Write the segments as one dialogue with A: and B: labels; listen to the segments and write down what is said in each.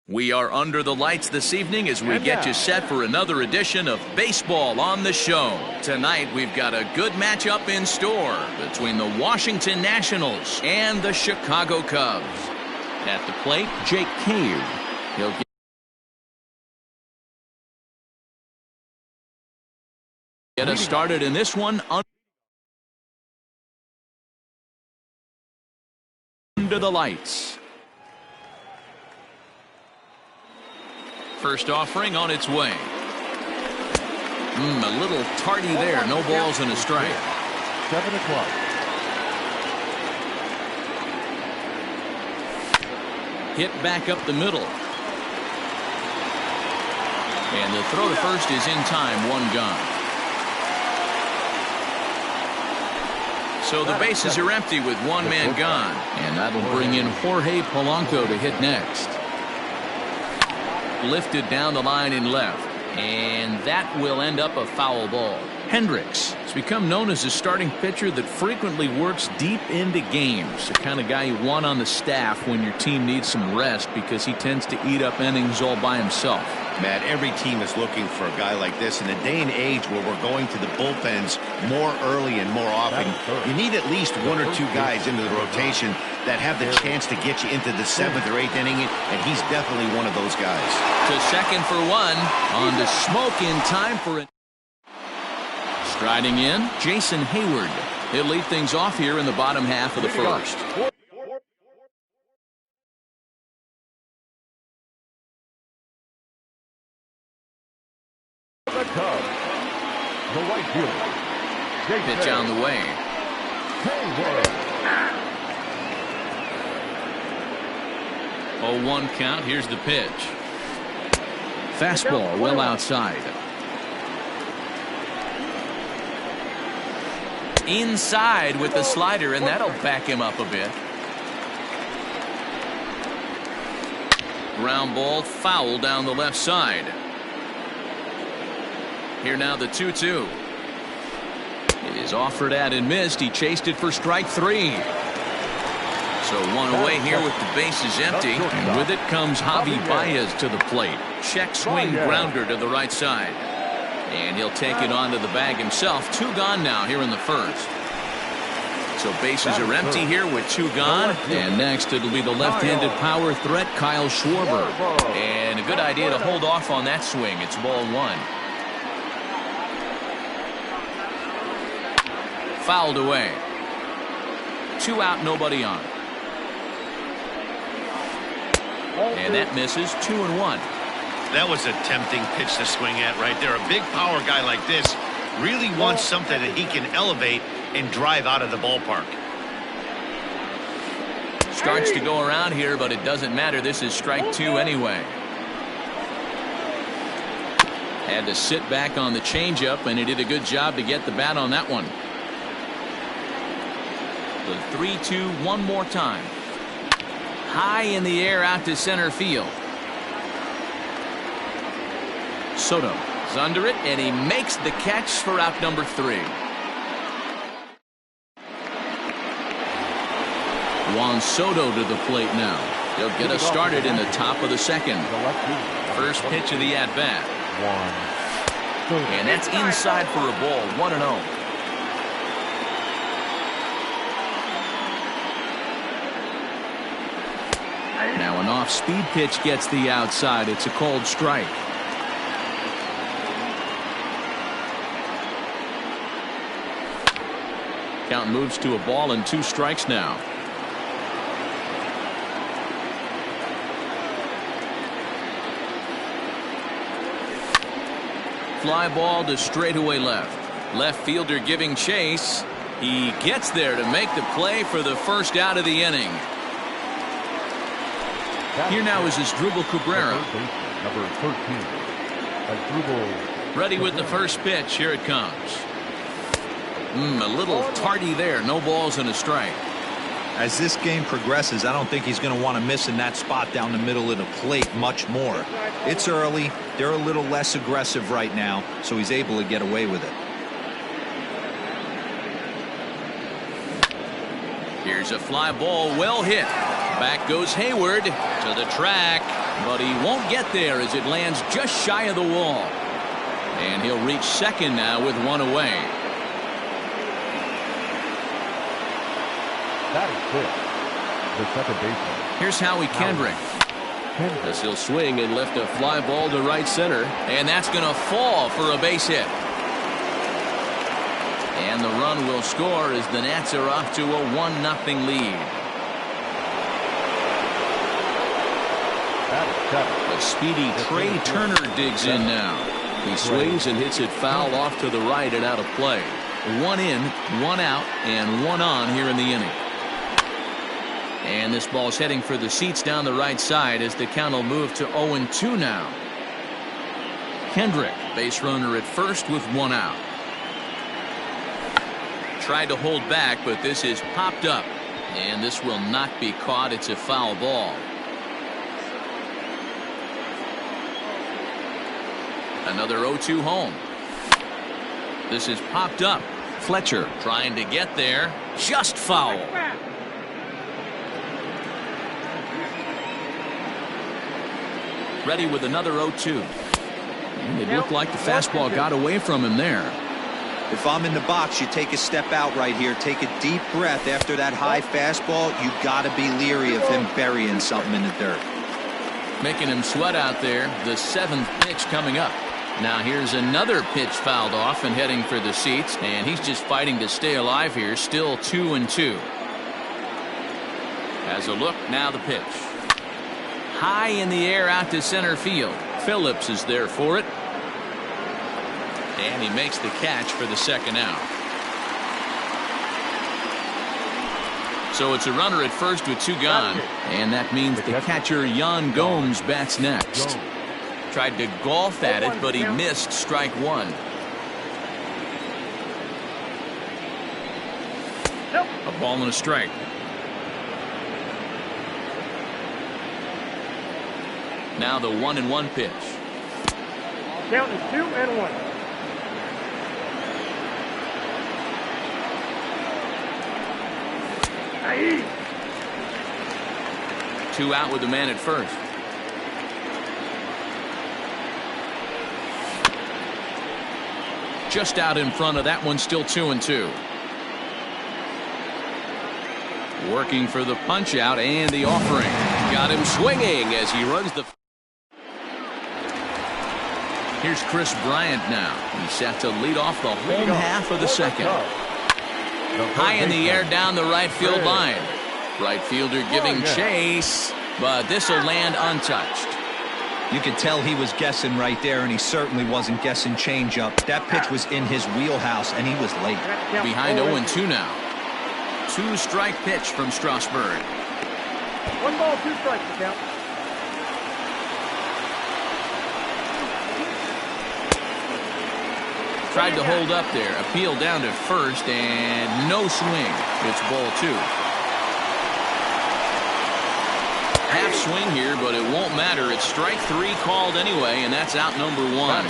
A: We are under the lights this evening as we get you set for another edition of Baseball on the Show. Tonight, we've got a good matchup in store between the Washington Nationals and the Chicago Cubs. At the plate, Jake Cave. He'll get us started in this one under the lights. First offering on its way. A little tardy there. No balls and a strike.
B: 7 o'clock.
A: Hit back up the middle. And the throw to first is in time. One gone. So the bases are empty with one man gone. And that'll bring in Jorge Polanco to hit next. Lifted down the line in left, and that will end up a foul ball. Hendricks has become known as a starting pitcher that frequently works deep into games, the kind of guy you want on the staff when your team needs some rest because he tends to eat up innings all by himself.
C: Matt, every team is looking for a guy like this in a day and age where we're going to the bullpens more early and more often. You need at least one or two guys into the rotation that have the chance to get you into the 7th or 8th inning, and he's definitely one of those guys.
A: To second for one, on to Smoke in time for it. Striding in, Jason Hayward. He'll lead things off here in the bottom half of the first.
B: The Cubs, the right fielder.
A: Pitch on the way.
B: Hayward.
A: 0-1 count. Here's the pitch. Fastball well outside. Inside with the slider, and that'll back him up a bit. Ground ball foul down the left side. Here now the 2-2. It is offered at and missed. He chased it for strike 3. So one away here with the bases empty. And with it comes Javi Baez to the plate. Check swing grounder to the right side. And he'll take it onto the bag himself. 2 gone now here in the first. So bases are empty here with 2 gone. And next it'll be the left-handed power threat, Kyle Schwarber. And a good idea to hold off on that swing. It's ball 1. Fouled away. 2 out, nobody on. And that misses. 2-1.
C: That was a tempting pitch to swing at right there. A big power guy like this really wants something that he can elevate and drive out of the ballpark.
A: Starts to go around here, but it doesn't matter. This is strike 2 anyway. Had to sit back on the changeup, and he did a good job to get the bat on that one. The 3-2 one more time. High in the air out to center field. Soto is under it, and he makes the catch for out number 3. Juan Soto to the plate now. He'll get us started in the top of the second. First pitch of the at-bat. And that's inside for a ball. 1-0. Now an off-speed pitch gets the outside. It's a called strike. Count moves to a ball and 2 strikes now. Fly ball to straightaway left. Left fielder giving chase. He gets there to make the play for the first out of the inning. Here now is Asdrubal Cabrera.
B: Number 13. Asdrubal.
A: Ready with the first pitch. Here it comes. A little tardy there. No balls and a strike.
D: As this game progresses, I don't think he's going to want to miss in that spot down the middle of the plate much more. It's early. They're a little less aggressive right now, so he's able to get away with it.
A: Here's a fly ball, well hit. Back goes Hayward to the track. but he won't get there as it lands just shy of the wall. And he'll reach second now with one away.
B: That is it. The second baseman.
A: Here's Howie Kendrick. As he'll swing and lift a fly ball to right center. And that's going to fall for a base hit. And the run will score as the Nats are off to a 1-0 lead. But speedy Trey Turner digs in now. He swings and hits it foul off to the right and out of play. 1 in, 1 out, and 1 on here in the inning. And this ball's heading for the seats down the right side as the count will move to 0-2 now. Kendrick, base runner at first with 1 out. Tried to hold back, but this is popped up. And this will not be caught. It's a foul ball. Another 0-2 home. This is popped up. Fletcher trying to get there. Just foul. Ready with another 0-2. And it looked like the fastball got away from him there.
D: If I'm in the box, you take a step out right here. Take a deep breath after that high fastball. You got to be leery of him burying something in the dirt.
A: Making him sweat out there. The 7th pitch coming up. Now here's another pitch fouled off and heading for the seats. And he's just fighting to stay alive here. Still 2-2. Has a look. Now the pitch. High in the air out to center field. Phillips is there for it. And he makes the catch for the second out. So it's a runner at first with 2 gone. And that means the catcher Yan Gomes bats next. Tried to golf at it, but he missed strike 1. A ball and a strike. Now the 1-1 pitch.
E: Count is 2-1.
A: 2 out with the man at first. Just out in front of that one, still 2-2. Working for the punch out and the offering. Got him swinging as he runs the. Here's Chris Bryant now. He's set to lead off the home half of the second. High in the air down the right field line. Right fielder giving chase, but this will land untouched.
D: You could tell he was guessing right there, and he certainly wasn't guessing changeup. That pitch was in his wheelhouse, and he was late.
A: Behind 0-2 now. 2-strike pitch from Strasburg.
E: 1 ball, 2 strikes to count.
A: Tried to hold up there. Appeal down to first, and no swing. It's ball 2. Half swing here, but it won't matter. It's strike 3 called anyway, and that's out number 1.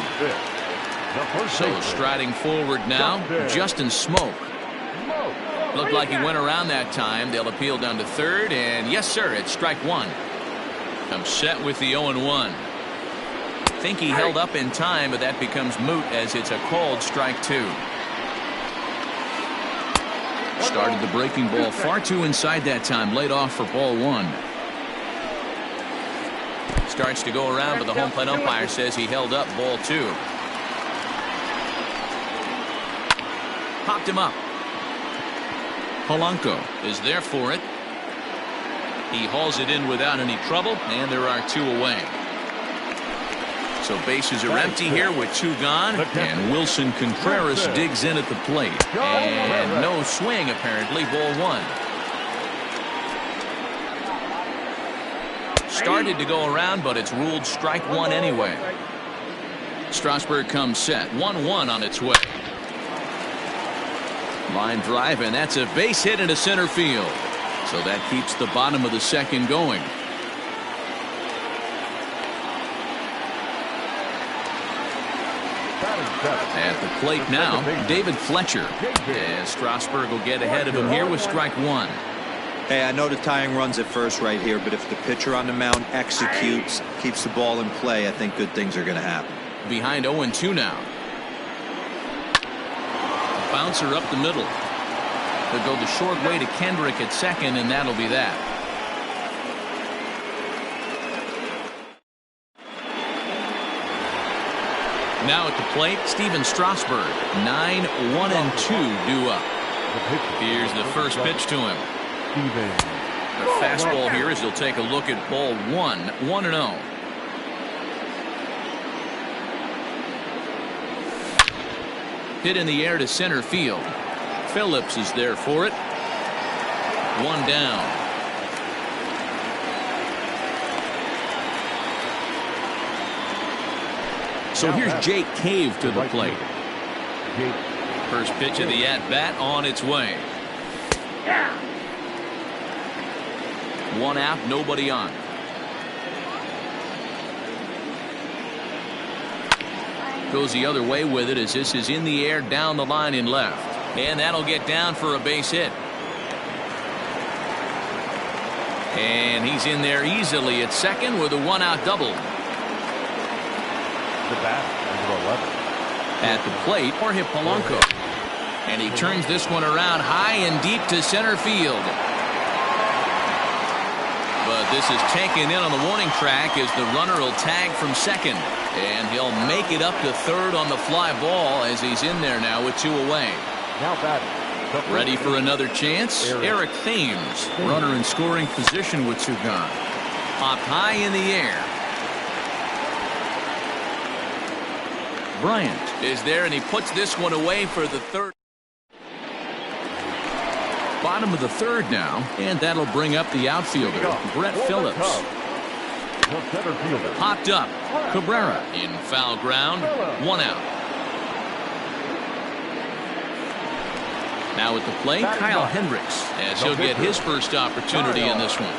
A: So striding forward now, Justin Smoke. Looked like he went around that time. They'll appeal down to third, and yes, sir, it's strike 1. I'm set with the 0-1. Think he held up in time, but that becomes moot as it's a called strike 2. Started the breaking ball far too inside that time. Laid off for ball 1. Starts to go around, but the home plate umpire says he held up ball 2. Popped him up. Polanco is there for it. He hauls it in without any trouble, and there are 2 away. So bases are empty here with 2 gone, and Wilson Contreras digs in at the plate. And no swing, apparently, ball 1. Started to go around, but it's ruled strike 1 anyway. Strasburg comes set. 1-1 on its way. Line drive, and that's a base hit into center field. So that keeps the bottom of the second going. At the plate now, David Fletcher. As Strasburg will get ahead of him here with strike 1.
D: Hey, I know the tying runs at first right here, but if the pitcher on the mound executes, keeps the ball in play, I think good things are going to happen.
A: Behind 0-2 now. Bouncer up the middle. They'll go the short way to Kendrick at second, and that'll be that. Now at the plate, Steven Strasburg. 9-1-2 due up. Here's the first pitch to him. The fastball here as he'll take a look at ball 1-0. Hit in the air to center field. Phillips is there for it. One down. So here's Jake Cave to the plate. First pitch of the at-bat on its way. One out, nobody on. Goes the other way with it as this is in the air down the line in left. And that'll get down for a base hit. And he's in there easily at second with a one-out double.
B: The bat, number 11.
A: At the plate, Jorge Polanco. And he turns this one around high and deep to center field. But this is taken in on the warning track as the runner will tag from second. And he'll make it up to third on the fly ball as he's in there now with two away.
B: Now batting.
A: Ready for another chance? Eric Thames, runner in scoring position with two gone. Popped high in the air. Bryant is there, and he puts this one away for the third. Bottom of the third now, and that'll bring up the outfielder, Brett Phillips. Popped up, Cabrera in foul ground, one out. Now at the plate, Kyle Hendricks, as he'll get his first opportunity in this one.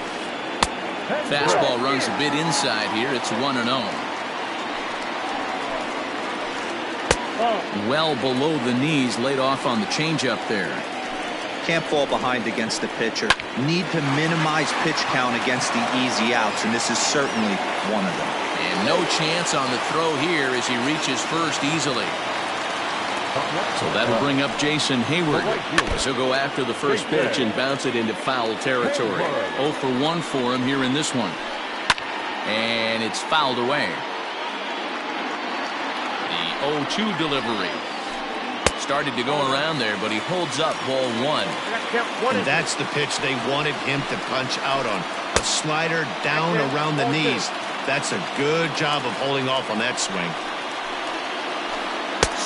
A: Fastball runs a bit inside here. It's 1-0. Well below the knees, laid off on the changeup there.
D: Can't fall behind against the pitcher. Need to minimize pitch count against the easy outs, and this is certainly one of them.
A: And no chance on the throw here as he reaches first easily. So that'll bring up Jason Hayward. So go after the first pitch and bounce it into foul territory. 0 for 1 for him here in this one. And it's fouled away. The 0-2 delivery. Started to go around there, but he holds up ball one.
C: And that's the pitch they wanted him to punch out on. A slider down around the knees. That's a good job of holding off on that swing.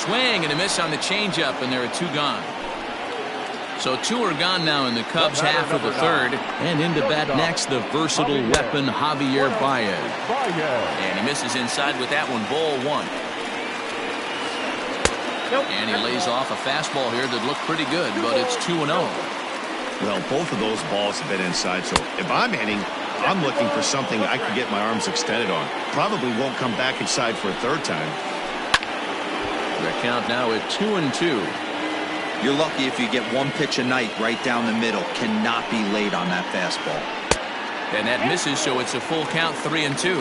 A: Swing and a miss on the changeup, and there are two gone. So two are gone now in the Cubs' half of the third. And into bat next, the versatile weapon, Javier Baez. And he misses inside with that one, ball one. And he lays off a fastball here that looked pretty good, but it's 2-0.
C: Well, both of those balls have been inside, so if I'm hitting, I'm looking for something I can get my arms extended on. Probably won't come back inside for a third time.
A: The count now at 2-2.
D: You're lucky if you get one pitch a night right down the middle. Cannot be late on that fastball.
A: And that misses, so it's a full count, 3-2.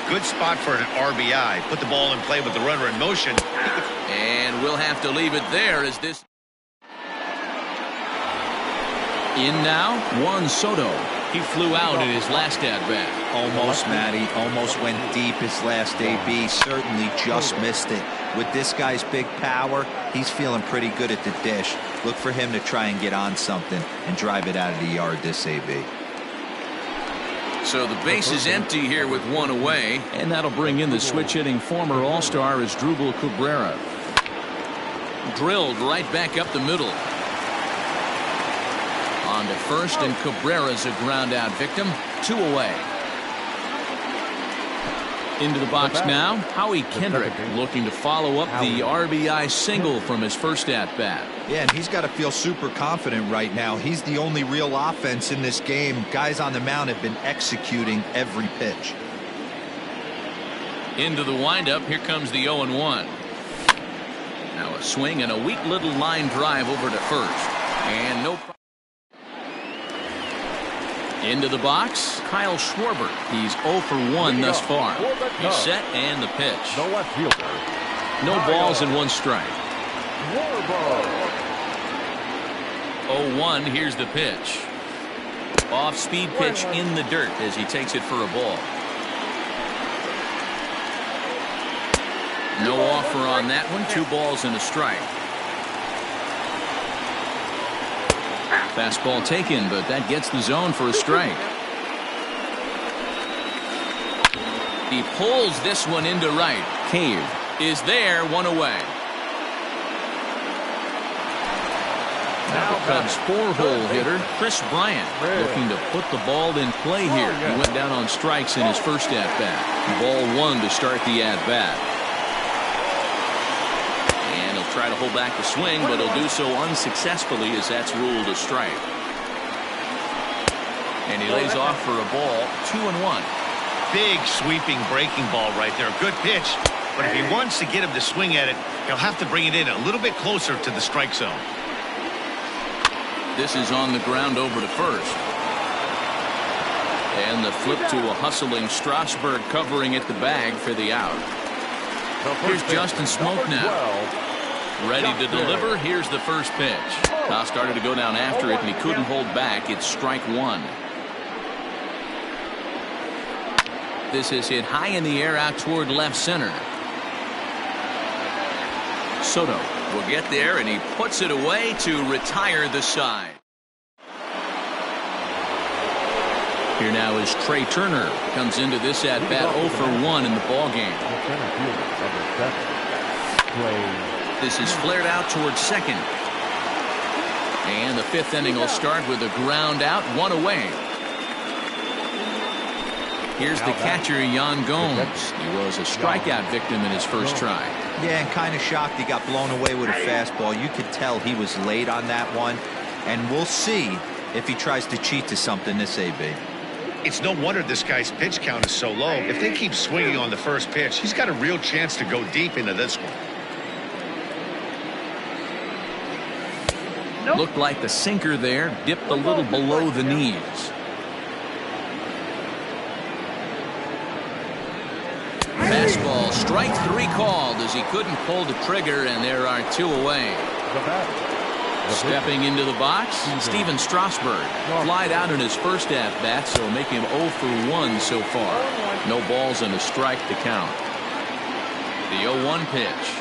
C: Good spot for an RBI. Put the ball in play with the runner in motion.
A: And we'll have to leave it there as this. In now, Juan Soto. He flew out in his last at-bat.
D: Almost, Matty. Almost went deep his last AB. Certainly just missed it. With this guy's big power, he's feeling pretty good at the dish. Look for him to try and get on something and drive it out of the yard this AB.
A: So the base is empty here with one away, and that'll bring in the switch-hitting former All-Star Asdrubal Cabrera. Drilled right back up the middle. On to first, and Cabrera's a ground-out victim. Two away. Into the box now, Howie Kendrick looking to follow up the RBI single from his first at-bat.
D: Yeah, and he's got to feel super confident right now. He's the only real offense in this game. Guys on the mound have been executing every pitch.
A: Into the windup, here comes the 0-1. Now a swing and a weak little line drive over to first. And no. Into the box, Kyle Schwarber. He's 0 for 1 thus far. He's set and the pitch.
B: The left fielder.
A: No balls and 1 strike. 0-1, here's the pitch. Off-speed pitch in the dirt as he takes it for a ball. No offer on that one. 2 balls and a strike. Fastball taken, but that gets the zone for a strike. He pulls this one into right. Cave is there, 1 away. Now the Cubs' 4-hole hitter, Chris Bryant, looking to put the ball in play here. He went down on strikes in his first at-bat. Ball 1 to start the at-bat. And he'll try to hold back the swing, but he'll do so unsuccessfully as that's ruled a strike. And he lays off for a ball, 2-1.
C: Big sweeping breaking ball right there. Good pitch. But if he wants to get him to swing at it, he'll have to bring it in a little bit closer to the strike zone.
A: This is on the ground over to first. And the flip to a hustling Strasburg covering at the bag for the out. Here's Justin Smoke now. Ready to deliver. Here's the first pitch. Toss started to go down after it, and he couldn't hold back. It's strike 1. This is hit high in the air out toward left center. Soto will get there, and he puts it away to retire the side. Here now is Trey Turner. Comes into this at bat 0 for 1 in the ball game. This is flared out towards second. And the 5th inning will start with a ground out, 1 away. Here's the catcher, Yan Gomes. He was a strikeout victim in his first try.
D: Yeah, and kind of shocked he got blown away with a fastball. You could tell he was late on that one. And we'll see if he tries to cheat to something this AB.
C: It's no wonder this guy's pitch count is so low. If they keep swinging on the first pitch, he's got a real chance to go deep into this one.
A: Looked like the sinker there dipped a little below the knees. Fastball, strike 3 called as he couldn't pull the trigger, and there are 2 away. Stepping into the box, Steven Strasburg. Flied out in his first at-bat, so making him 0 for 1 so far. No balls and a strike to count. The 0-1 pitch.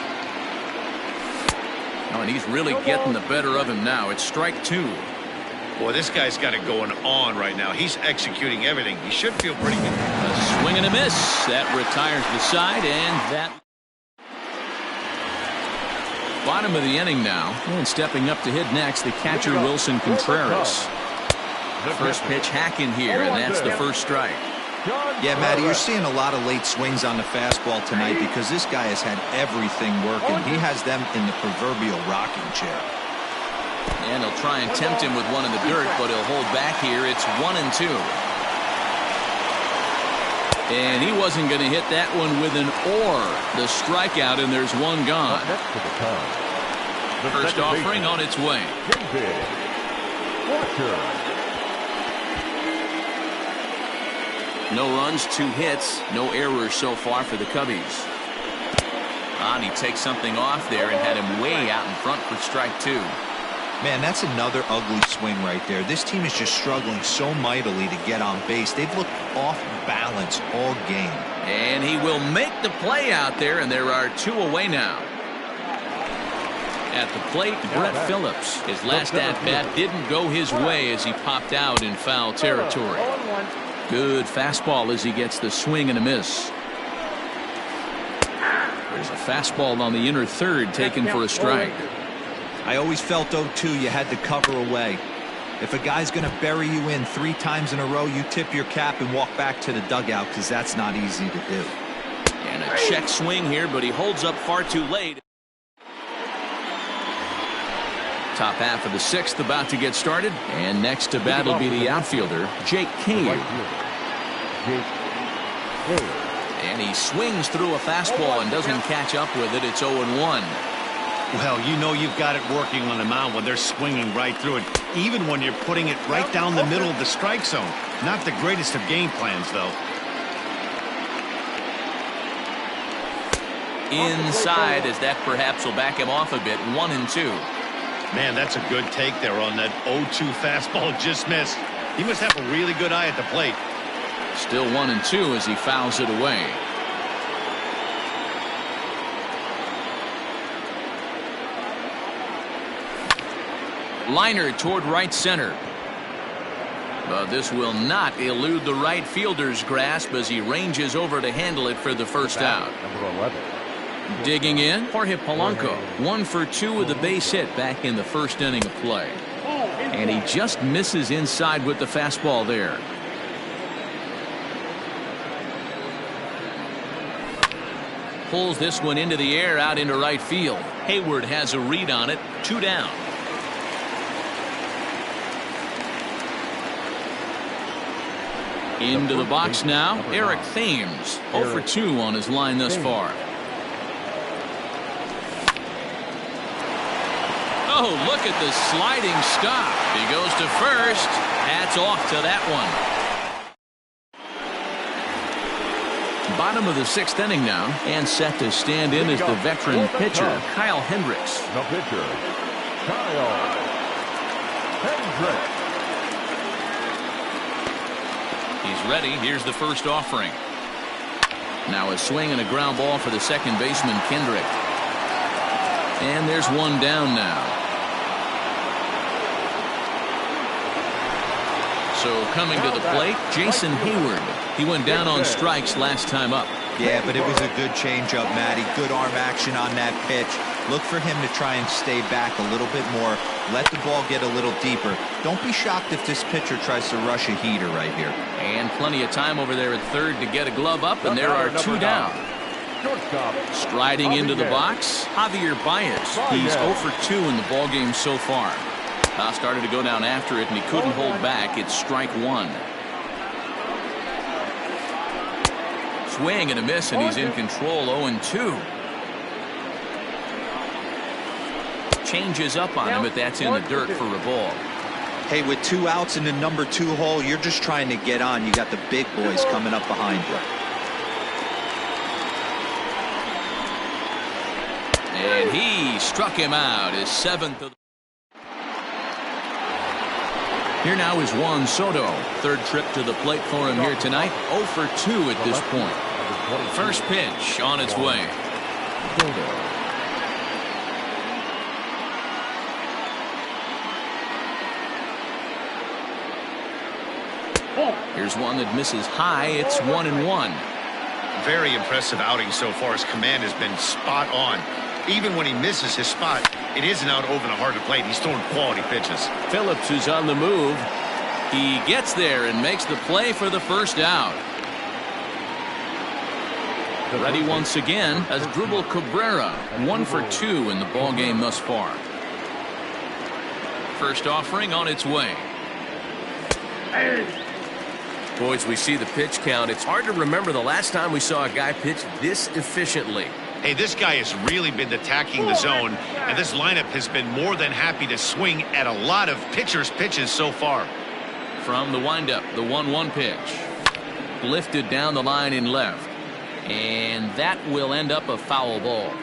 A: Oh, and he's really getting the better of him now. It's strike 2.
C: Boy, this guy's got it going on right now. He's executing everything. He should feel pretty good.
A: A swing and a miss. That retires the side, and that. Bottom of the inning now. And stepping up to hit next, the catcher, Wilson Contreras. First pitch hack in here, and that's the first strike.
D: Yeah, Matty, you're seeing a lot of late swings on the fastball tonight because this guy has had everything working. He has them in the proverbial rocking chair.
A: And he'll try and tempt him with one in the dirt, but he'll hold back here. It's 1-2. And he wasn't going to hit that one with an or. The strikeout, and there's 1 gone. First offering on its way. No runs, 2 hits, no errors so far for the Cubbies. And he takes something off there and had him way out in front for strike 2.
D: Man, that's another ugly swing right there. This team is just struggling so mightily to get on base. They've looked off balance all game.
A: And he will make the play out there, and there are 2 away now. At the plate, Brett Phillips. His last at-bat didn't go his way as he popped out in foul territory. Good fastball as he gets the swing and a miss. There's a fastball on the inner third taken for a strike.
D: I always felt, 0-2, you had to cover away. If a guy's going to bury you in 3 times in a row, you tip your cap and walk back to the dugout because that's not easy to do.
A: And a check swing here, but he holds up far too late. Top half of the 6th about to get started, and next to bat will be the outfielder, Jake Cave. And he swings through a fastball and doesn't catch up with it. It's 0-1.
C: Well, you know you've got it working on the mound when they're swinging right through it, even when you're putting it right down the middle of the strike zone. Not the greatest of game plans, though.
A: Inside, as that perhaps will back him off a bit. 1-2.
C: Man, that's a good take there on that 0-2 fastball just missed. He must have a really good eye at the plate.
A: Still 1-2 as he fouls it away. Liner toward right center. But this will not elude the right fielder's grasp as he ranges over to handle it for the first out.
B: Number 11.
A: Digging in, Jorge Polanco, 1 for 2 with a base hit back in the first inning of play. And he just misses inside with the fastball there. Pulls this one into the air out into right field. Hayward has a read on it. 2 down. Into the box now, Eric Thames, 0 for 2 on his line thus far. Oh, look at the sliding stop. He goes to first. Hats off to that one. Bottom of the 6th inning now, and set to stand in as the veteran pitcher, Kyle Hendricks.
B: The pitcher, Kyle Hendricks.
A: He's ready. Here's the first offering. Now a swing and a ground ball for the second baseman, Kendrick. And there's one down now. So coming to the plate, Jason Hayward. He went down on strikes last time up.
D: Yeah, but it was a good changeup, Matty. Good arm action on that pitch. Look for him to try and stay back a little bit more. Let the ball get a little deeper. Don't be shocked if this pitcher tries to rush a heater right here.
A: And plenty of time over there at third to get a glove up, and there are 2 down. Striding into the box, Javier Baez. He's 0 for 2 in the ballgame so far. Started to go down after it, and he couldn't hold back. It's strike 1. Swing and a miss, and he's in control. 0-2. Changes up on him, but that's in the dirt for a ball.
D: Hey, with 2 outs in the number 2 hole, you're just trying to get on. You got the big boys coming up behind you.
A: And he struck him out. His 7th of the... Here now is Juan Soto. 3rd trip to the plate for him here tonight. 0 for 2 at this point. First pitch on its way. Here's one that misses high. It's 1-1.
C: Very impressive outing so far. His command has been spot on. Even when he misses his spot, it isn't out over the heart of the plate. He's throwing quality pitches.
A: Phillips is on the move. He gets there and makes the play for the first out. Ready once again as Drupal Cabrera. 1 for 2 in the ballgame thus far. First offering on its way. Boys, we see the pitch count. It's hard to remember the last time we saw a guy pitch this efficiently.
C: Hey, this guy has really been attacking the zone, and this lineup has been more than happy to swing at a lot of pitchers' pitches so far.
A: From the windup, the 1-1 pitch. Lifted down the line in left. And that will end up a foul ball.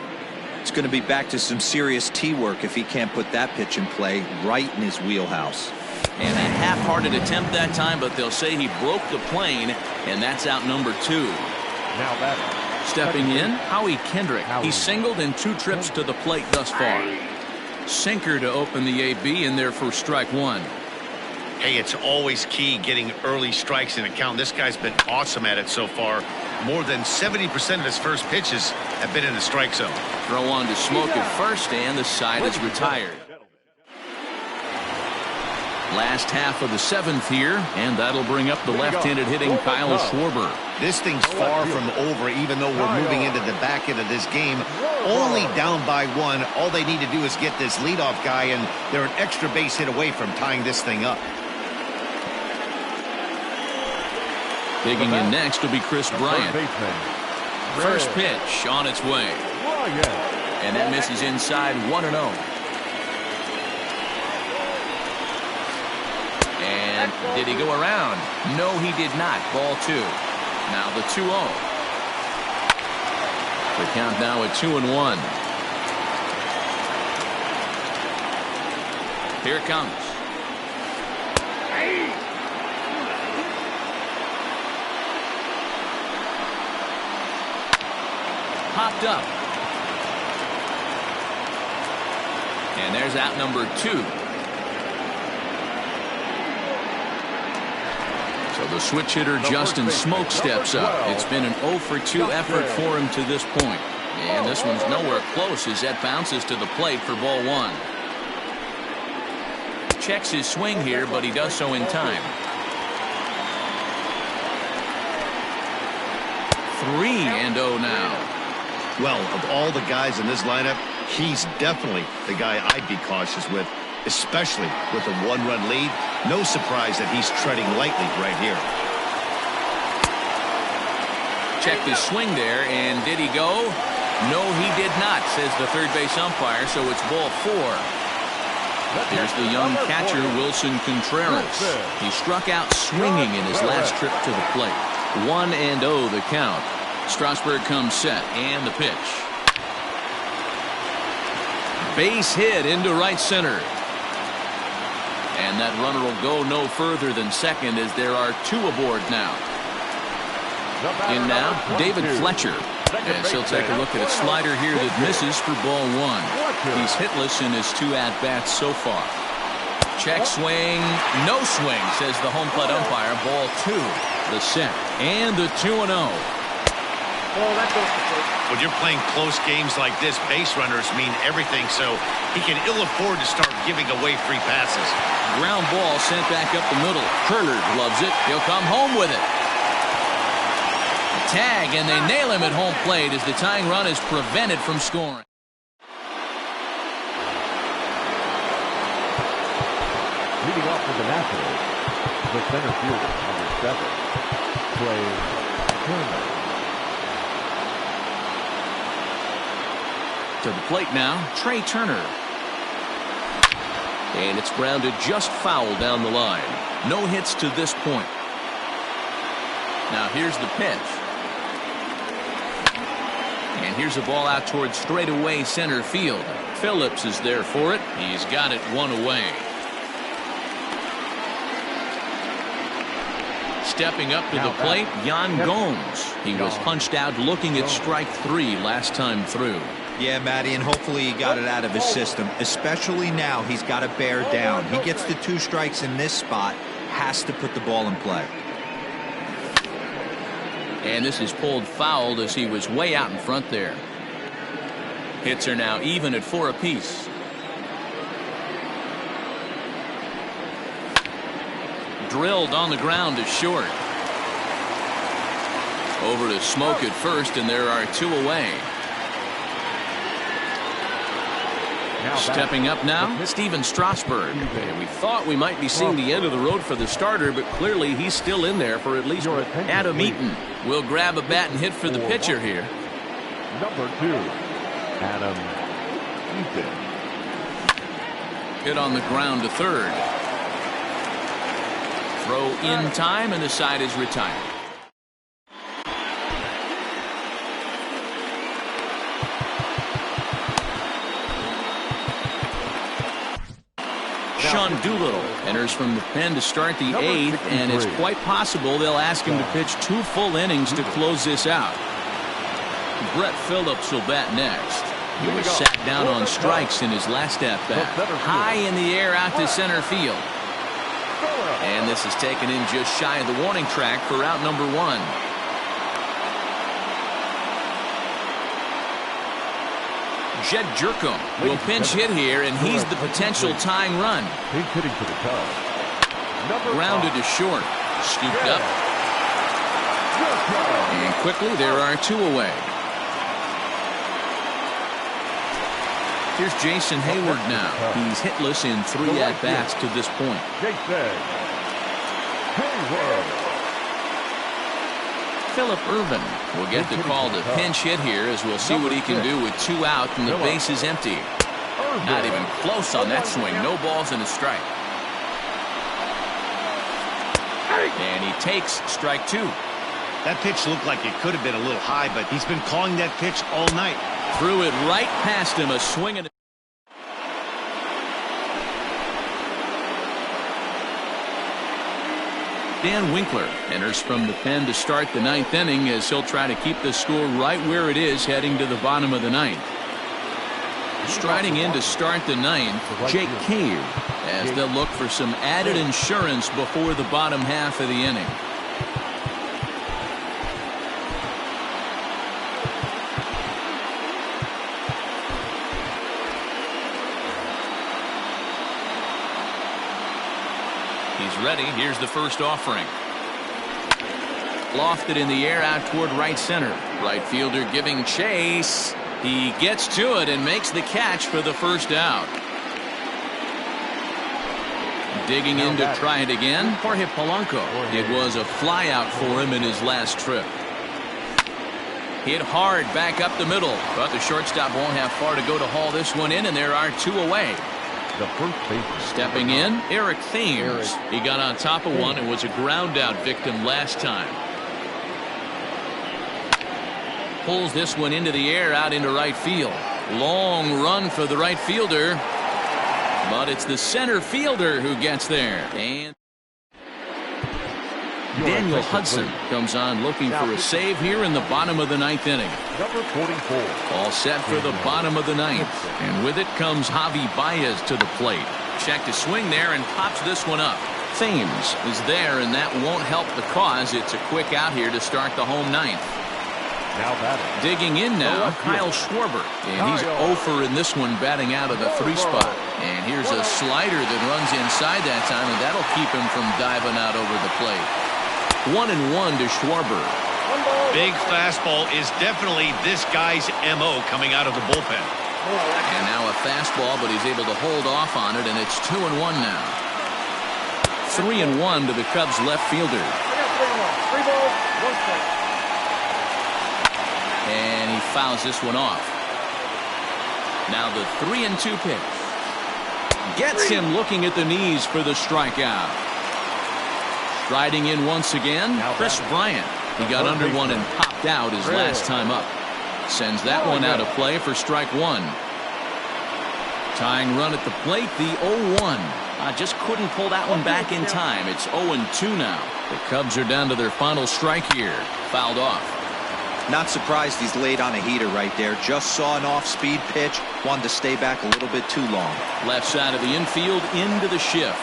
D: It's going to be back to some serious tee work if he can't put that pitch in play right in his wheelhouse.
A: And a half-hearted attempt that time, but they'll say he broke the plane, and that's out number 2.
B: Now batting.
A: Stepping in, Howie Kendrick. He's singled in 2 trips to the plate thus far. Sinker to open the AB in there for strike 1.
C: Hey, it's always key getting early strikes in a count. This guy's been awesome at it so far. More than 70% of his first pitches have been in the strike zone.
A: Throw on to Smoke at first, and the side is retired. Last half of the 7th here, and that'll bring up the left-handed hitting Kyle Schwarber.
C: This thing's far from over, even though we're moving into the back end of this game. Only down by 1. All they need to do is get this leadoff guy, and they're an extra base hit away from tying this thing up.
A: Digging in next will be Chris Bryant. First pitch on its way. And that misses inside. 1-0. And And did he go around? No, he did not. Ball 2. Now the 2-0. The count now at 2-1. Here it comes. Popped up. And there's out number 2. So the switch hitter Justin Smoke steps up. It's been an 0 for 2 effort for him to this point. And this one's nowhere close as that bounces to the plate for ball 1. Checks his swing here, but he does so in time. 3-0 now.
C: Well, of all the guys in this lineup, he's definitely the guy I'd be cautious with, especially with a 1-run lead. No surprise that he's treading lightly right here.
A: Checked his swing there, and did he go? No, he did not, says the third base umpire, so it's ball 4. Here's the young catcher, Wilson Contreras. He struck out swinging in his last trip to the plate. 1-0 the count. Strasburg comes set, and the pitch. Base hit into right center. And that runner will go no further than second as there are 2 aboard now. In now, David Fletcher. As he'll take a look at a slider here that misses for ball 1. He's hitless in his 2 at-bats so far. Check swing, no swing, says the home plate umpire. Ball 2, the set, and the 2-0.
C: When you're playing close games like this, base runners mean everything, so he can ill afford to start giving away free passes.
A: Ground ball sent back up the middle. Turner loves it. He'll come home with it. Tag, and they nail him at home plate as the tying run is prevented from scoring.
B: Leading off for the Nationals, the center fielder, number 7, Trey Turner.
A: To the plate now, Trey Turner. And it's grounded just foul down the line. No hits to this point. Now here's the pitch. And here's a ball out towards straightaway center field. Phillips is there for it. He's got it 1 away. Stepping up to the plate, Yan Gomes. He was punched out looking at strike 3 last time through.
D: Yeah, Matty, and hopefully he got it out of his system. Especially now, he's got to bear down. He gets the 2 strikes in this spot, has to put the ball in play.
A: And this is pulled fouled as he was way out in front there. Hits are now even at 4 apiece. Drilled on the ground to short. Over to Smoke at first, and there are 2 away. Stepping up now, Steven Strasburg. And we thought we might be seeing the end of the road for the starter, but clearly he's still in there for at least Adam Eaton. Will grab a bat and hit for the pitcher here.
B: Number 2, Adam Eaton.
A: Hit on the ground to third. Throw in time, and the side is retired. Sean Doolittle enters from the pen to start the 8th, and it's quite possible they'll ask him to pitch 2 full innings to close this out. Brett Phillips will bat next. He was sat down on strikes in his last at-bat. High in the air out to center field. And this is taken in just shy of the warning track for out number 1. Jed Jerko will pinch hit here, and he's the potential tying run.
B: He's hitting to the top.
A: Grounded to short. Scooped up. And quickly there are 2 away. Here's Jason Hayward now. He's hitless in 3 at-bats to this point.
B: Jason Hayward.
A: Phillip Ervin will get the call to pinch hit here, as we'll see what he can do with 2 out and the base is empty. Not even close on that swing. No balls and a strike. And he takes strike two.
C: That pitch looked like it could have been a little high, but he's been calling that pitch all night.
A: Threw it right past him, a swing and Dan Winkler enters from the pen to start the ninth inning as he'll try to keep the score right where it is heading to the bottom of the ninth. Striding in to start the ninth, Jake Cave, as they'll look for some added insurance before the bottom half of the inning. He's ready. Here's the first offering. Lofted in the air out toward right center. Right fielder giving chase. He gets to it and makes the catch for the first out. Digging in to try it again, Jorge Polanco. It was a fly out for him in his last trip. Hit hard back up the middle, but the shortstop won't have far to go to haul this one in, and there are two away.
B: The first baseman.
A: Stepping in, Eric Thames. He got on top of one and was a ground out victim last time. Pulls this one into the air out into right field. Long run for the right fielder, but it's the center fielder who gets there. And Daniel Hudson comes on looking for a save here in the bottom of the ninth inning.
B: Number 44.
A: All set for the bottom of the ninth, and with it comes Javi Baez to the plate. Check to swing there and pops this one up. Thames is there, and that won't help the cause. It's a quick out here to start the home ninth.
B: Now batting.
A: Digging in now, Kyle Schwarber. And he's 0 for in this one, batting out of the 3 spot. And here's a slider that runs inside that time, and that'll keep him from diving out over the plate. 1-1 to Schwarber.
C: Big fastball is definitely this guy's MO coming out of the bullpen.
A: And now a fastball, but he's able to hold off on it, and it's 2-1 now. 3-1 to the Cubs left fielder.
E: 3 balls, 1 strike.
A: And he fouls this one off. Now the 3-2 pitch. Gets him looking at the knees for the strikeout. Striding in once again, Chris Bryant. He got under one and popped out his last time up. Sends that one out of play for strike one. Tying run at the plate, the 0-1. Just couldn't pull that one back in time. It's 0-2 now. The Cubs are down to their final strike here. Fouled off.
D: Not surprised he's laid on a heater right there. Just saw an off-speed pitch. Wanted to stay back a little bit too long.
A: Left side of the infield into the shift.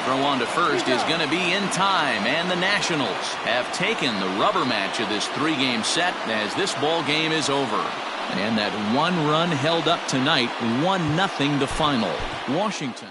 A: Throw on to first is going to be in time, and the Nationals have taken the rubber match of this 3-game set as this ball game is over. And that one run held up tonight, 1-0 to final. Washington.